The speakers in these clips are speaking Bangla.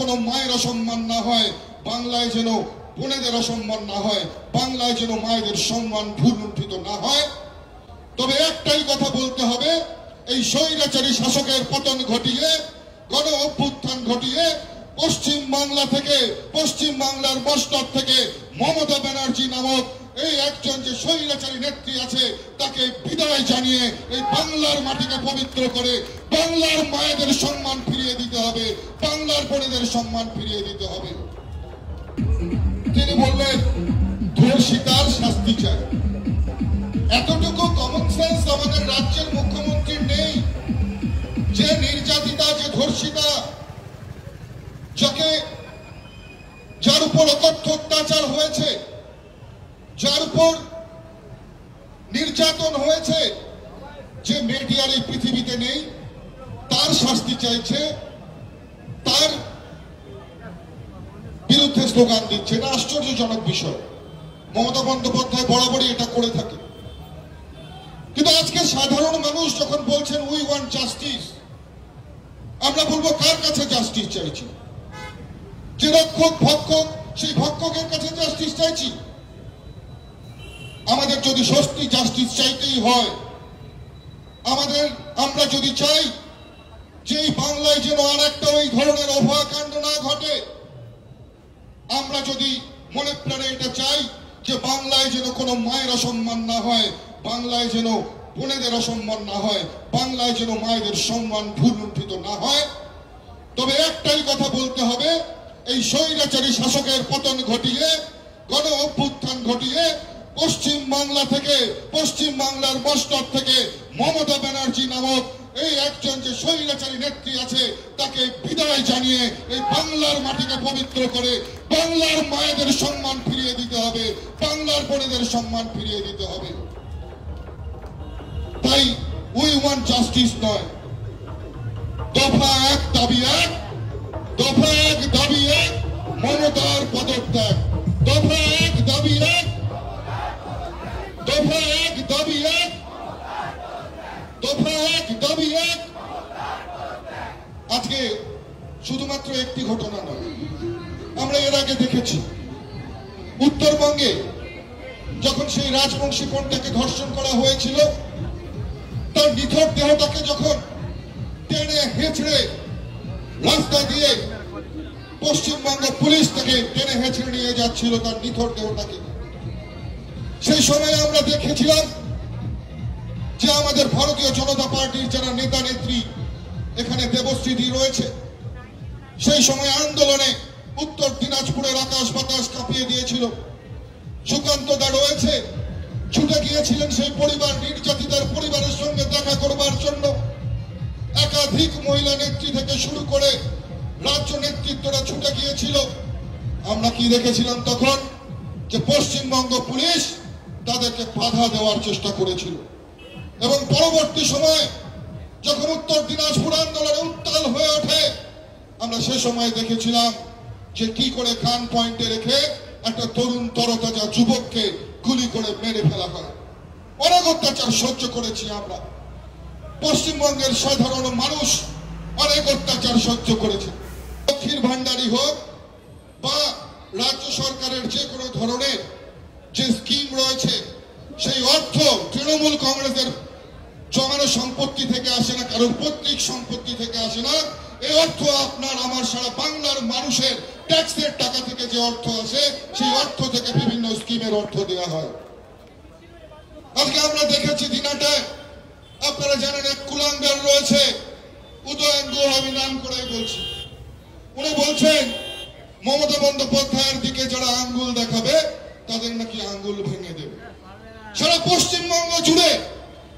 কোনো মায়ের অসম্মান না হয়, বাংলায় যেন বোনেদের অসম্মান না হয়, বাংলায় যেন মায়েদের সম্মান ভুলুণ্ঠিত না হয়। তবে একটাই কথা বলতে হবে, এই স্বৈরাচারী শাসকের পতন ঘটিয়ে, গণ অভ্যুত্থান ঘটিয়ে পশ্চিম বাংলা থেকে, পশ্চিম বাংলার মস্তক থেকে মমতা ব্যানার্জি নামক এই একজন যে স্বৈরাচারী নেত্রী আছে তাকে বিদায় জানিয়ে এই বাংলার মাটিকে পবিত্র করে বাংলার মায়েদের সম্মান ফিরিয়ে দিতে হবে, বাংলার বোনেদের সম্মান ফিরিয়ে দিতে হবে। তিনি বললেন ধর্ষিতার শাস্তি চাই। এতটুকু কমন সেন্স আমাদের রাজ্যের মুখ্যমন্ত্রীর নেই যে নির্যাতিতা, যে ধর্ষিতা, যার উপর অকথ্য অত্যাচার হয়েছে, যার উপর নির্যাতন হয়েছে, যে মেয়েটি আর এই পৃথিবীতে নেই, তার শাস্তি চাইছে, তার বিরুদ্ধে স্লোগান দিচ্ছে। এটা আশ্চর্যজনক বিষয়। মমতা বন্দ্যোপাধ্যায় বরাবরই এটা করে থাকে। কিন্তু আজকে সাধারণ মানুষ যখন বলছেন উই ওয়ান্ট জাস্টিস, আমরা বলবো কার কাছে জাস্টিস চাইছি? যে রক্ষক ভক্ষক, সেই ভক্ষকের কাছে জাস্টিস চাইছি? আমাদের যদি সত্যি জাস্টিস চাইতেই হয়, আমরা যদি চাই যে এই বাংলায় যেন আর একটা ওই ধরনের অভয়াকাণ্ড না ঘটে, আমরা যদি মনে প্রাণে এটা চাই যে বাংলায় যেন কোনো মায়ের অসম্মান না হয়, বাংলায় যেন বোনেদের অসম্মান না হয়, বাংলায় যেন মায়েদের সম্মান ভুলুণ্ঠিত না হয়, তবে একটাই কথা বলতে হবে, এই স্বৈরাচারী শাসকের পতন ঘটিয়ে, গণ অভ্যুত্থান ঘটিয়ে পশ্চিম বাংলা থেকে, পশ্চিম বাংলার মস্তক থেকে মমতা ব্যানার্জি নামক এই একজন যে স্বৈরাচারী নেত্রী আছে তাকে বিদায় জানিয়ে এই বাংলার মাটিকে পবিত্র করে বাংলার মায়েদের সম্মান ফিরিয়ে দিতে হবে, বাংলার বোনেদের সম্মান ফিরিয়ে দিতে হবে। তাই উই ওয়ান্ট জাস্টিস নয়, দফা এক দাবি এক, দফা এক দাবি এক, মমতার পদত্যাগ। দফা এক দাবি এক, দফা এক দাবি এক, দফা এক দাবি এক। আজকে শুধুমাত্র একটি ঘটনা নয়, আমরা এর আগে দেখেছি উত্তরবঙ্গে যখন সেই রাজবংশী কন্যাকে ধর্ষণ করা হয়েছিল, তার নিথর দেহটাকে যখন টেনে হেঁচড়ে রাস্তা দিয়ে পশ্চিমবঙ্গ পুলিশ তাকে টেনে হেঁচড়ে নিয়ে যাচ্ছিল তার নিথর দেহটাকে, সেই সময় আমরা দেখেছিলাম যে আমাদের ভারতীয় জনতা পার্টির যারা নেতা নেত্রী এখানে দেবশ্রীদি রয়েছে, সেই সময় আন্দোলনে উত্তর দিনাজপুরের আকাশ বাতাস কাঁপিয়ে দিয়েছিল। সুকান্ত দা রয়েছে, ছুটে গিয়েছিলেন সেই পরিবার, নির্যাতিতার পরিবারের সঙ্গে দেখা করবার জন্য। একাধিক মহিলা নেত্রী থেকে শুরু করে রাজ্য নেতৃত্বরা ছুটে গিয়েছিল। আমরা কি দেখেছিলাম তখন? যে পশ্চিমবঙ্গ পুলিশ তাদেরকে বাধা দেওয়ার চেষ্টা করেছিল। এবং পরবর্তী সময় যখন উত্তর দিনাজপুর আন্দোলনে উত্তাল হয়ে ওঠে, আমরা সে সময় দেখেছিলাম যে কি করে গান পয়েন্টে রেখে একটা তরুণ তরতাজা যুবককে গুলি করে মেরে ফেলা হয়। অনেক অত্যাচার সহ্য করেছি আমরা, পশ্চিমবঙ্গের সাধারণ মানুষ অনেক অত্যাচার সহ্য করেছে। লক্ষ্মীর ভান্ডারী হোক বা রাজ্য সরকারের যে কোনো ধরনের যে স্কিম রয়েছে, সেই অর্থ তৃণমূল কংগ্রেসের জমানো সম্পত্তি থেকে আসে না, কারোর পৈতৃক সম্পত্তি থেকে আসে না। এই অর্থ আপনার আমার সারা বাংলার মানুষের ট্যাক্সের টাকা থেকে যে অর্থ আসে, সেই অর্থ থেকে বিভিন্ন স্কিমের অর্থ দেওয়া হয়। আজকে আমরা দেখেছি দিনাটায়, আপনারা জানেন এক কুলাঙ্গার রয়েছে, উদয়ন গুহ, আমি নাম করে বলছি, উনি বলছেন মমতা বন্দ্যোপাধ্যায়ের দিকে যারা আঙ্গুল দেখাবে তাদের নাকি আঙ্গুল ভেঙে দেবে। সারা পশ্চিমবঙ্গ জুড়ে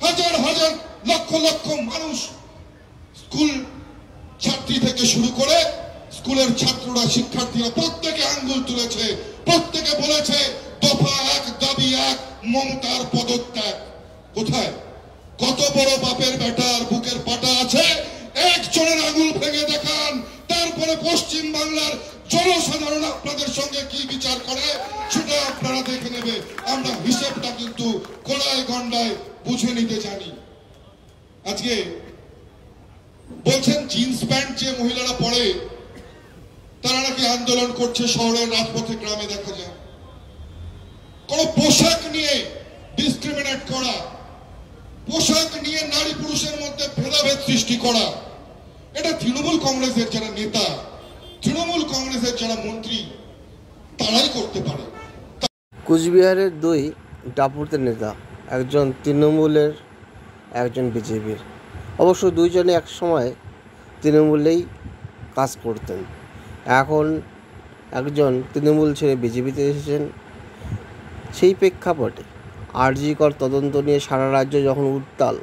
হাজার হাজার লক্ষ লক্ষ মানুষ, স্কুল ছাত্রী থেকে শুরু করে স্কুলের ছাত্ররা, শিক্ষার্থীরা প্রত্যেকে আঙ্গুল তুলেছে, প্রত্যেকে বলেছে দফা এক দাবি এক, মমতার পদত্যাগ। কোথায়? কত বড় বাপের বেটার বুকের পাটা আছে? একজনের আঙ্গুল ভেঙে দেখান, তারপরে পশ্চিম বাংলার জনসাধারণ আপনাদের সঙ্গে কি বিচার করে সেটা আপনারা দেখে নেবে। আমরা হিসেবটা কিন্তু গোড়ায় গন্ডায় বুঝে নিতে জানি। আজকে বলছেন জিন্স প্যান্ট যে মহিলারা পরে তারা নাকি আন্দোলন করছে শহরের রাজপথে, গ্রামে দেখা যায়। কোন পোশাক নিয়ে ডিসক্রিমিনেট করা, পোশাক নিয়ে নারী পুরুষের মধ্যে ভেদাভেদ সৃষ্টি করা, এটা তৃণমূল কংগ্রেসের যারা নেতা, তৃণমূল কংগ্রেসের যারা মন্ত্রী, তারাই করতে পারে। কুচবিহারের দুই ডাপুরদের নেতা, একজন তৃণমূলের, একজন বিজেপির। অবশ্য দুইজনে এক সময় তৃণমূলেই কাজ করতেন। এখন একজন তৃণমূল ছেড়ে বিজেপিতে এসেছেন। সেই প্রেক্ষাপটে আরজিকর তদন্ত নিয়ে সারা রাজ্য যখন উত্তাল,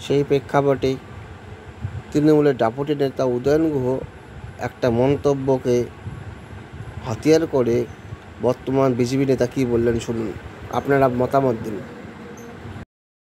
সেই প্রেক্ষাপটেই তৃণমূলের ডাপুটি নেতা উদয়ন গুহ একটা মন্তব্যকে হাতিয়ার করে বর্তমান বিজেপি নেতা কী বললেন শুনুন, আপনারা মতামত দিন।